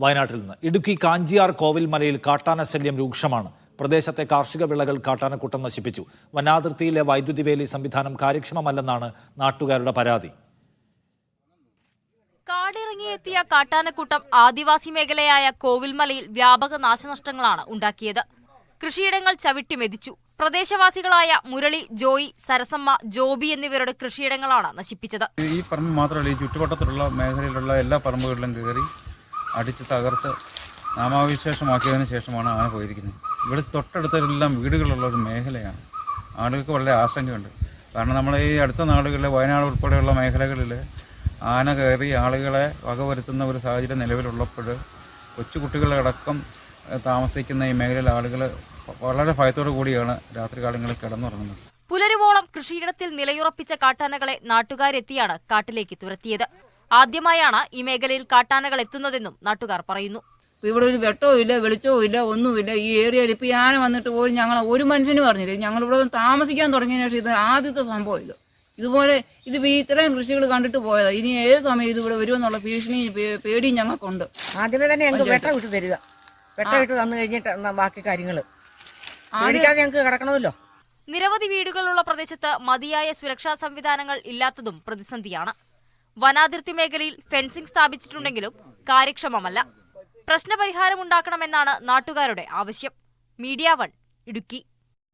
വയനാട്ടിൽ നിന്ന്. ഇടുക്കി കാഞ്ചിയാർ കോവിൽ മലയിൽ കാട്ടാന ശല്യം രൂക്ഷമാണ്. പ്രദേശത്തെ കാർഷിക വിളകൾ കാട്ടാനക്കൂട്ടം നശിപ്പിച്ചു. വനാതിർത്തിയിലെ വൈദ്യുതി വേലി സംവിധാനം കാര്യക്ഷമമല്ലെന്നാണ് നാട്ടുകാരുടെ പരാതി. കാടിറങ്ങിയെത്തിയ കാട്ടാനക്കൂട്ടം ആദിവാസി മേഖലയായ കോവിൽമലയിൽ വ്യാപക നാശനഷ്ടങ്ങളാണ് ഉണ്ടാക്കിയത്. കൃഷിയിടങ്ങൾ ചവിട്ടി മെതിച്ചു. പ്രദേശവാസികളായ മുരളി, ജോയി, സരസമ്മ, ജോബി എന്നിവരുടെ കൃഷിയിടങ്ങളാണ് നശിപ്പിച്ചത്. ഈ പറമ്പ് മാത്രമല്ല, ഈ ചുറ്റുവട്ടത്തിലുള്ള മേഖലയിലുള്ള എല്ലാ പറമ്പുകളിലും കയറി അടിച്ച് തകർത്ത് നാമാവിശേഷമാക്കിയതിനു ശേഷമാണ് ആന പോയിരിക്കുന്നത്. ഇവിടെ തൊട്ടടുത്തെല്ലാം വീടുകളുള്ള ഒരു മേഖലയാണ്. ആളുകൾക്ക് വളരെ ആശങ്കയുണ്ട്. കാരണം നമ്മൾ ഈ അടുത്ത നാടുകളിലെ വയനാട് ഉൾപ്പെടെയുള്ള മേഖലകളിൽ ആന കയറി ആളുകളെ വകവരുത്തുന്ന ഒരു സാഹചര്യം നിലവിലുള്ളപ്പോൾ കൊച്ചുകുട്ടികളടക്കം താമസിക്കുന്ന ഈ മേഖലയിലെ ആളുകൾ വളരെ ഭയത്തോടു കൂടിയാണ് രാത്രികാലങ്ങളിൽ കിടന്നുറങ്ങുന്നത്. പുലരുവോളം കൃഷിയിടത്തിൽ നിലയുറപ്പിച്ച കാട്ടാനകളെ നാട്ടുകാരെത്തിയാണ് കാട്ടിലേക്ക് തുരത്തിയത്. ആദ്യമായാണ് ഈ മേഖലയിൽ കാട്ടാനകൾ എത്തുന്നതെന്നും നാട്ടുകാർ പറയുന്നു. ഇവിടെ ഒരു വെട്ടവും ഇല്ല, വെളിച്ചവും ഇല്ല, ഒന്നുമില്ല. ഈ ഏരിയയിൽ ഇപ്പോൾ ഈ ആന വന്നിട്ട് പോലും ഞങ്ങൾ ഒരു മനുഷ്യന് പറഞ്ഞില്ല. ഞങ്ങളിവിടെ താമസിക്കാൻ തുടങ്ങിയതിനു ശേഷം ഇത് ആദ്യത്തെ സംഭവം. ഇതുപോലെ ഇത്രയും കൃഷികൾ കണ്ടിട്ട് പോയതാണ്. ഇനി ഏത് സമയം ഇത് ഇവിടെ വരുമെന്നുള്ള ഭീഷണിയും പേടിയും ഞങ്ങൾക്കുണ്ട്. ആദ്യമേ തന്നെ ഞങ്ങൾക്ക് വെട്ട വിട്ട് തരിക. വെട്ട വിട്ട് തന്നു കഴിഞ്ഞിട്ട് ബാക്കി കാര്യങ്ങൾ പേടിക്കാതെ ഞങ്ങൾക്ക് കിടക്കണമല്ലോ. നിരവധി വീടുകളുള്ള പ്രദേശത്ത് മതിയായ സുരക്ഷാ സംവിധാനങ്ങൾ ഇല്ലാത്തതും പ്രതിസന്ധിയാണ്. വനാതിർത്തി മേഖലയിൽ ഫെൻസിംഗ് സ്ഥാപിച്ചിട്ടുണ്ടെങ്കിലും കാര്യക്ഷമമല്ല. പ്രശ്നപരിഹാരമുണ്ടാക്കണമെന്നാണ് നാട്ടുകാരുടെ ആവശ്യം. മീഡിയ 1 ഇടുക്കി.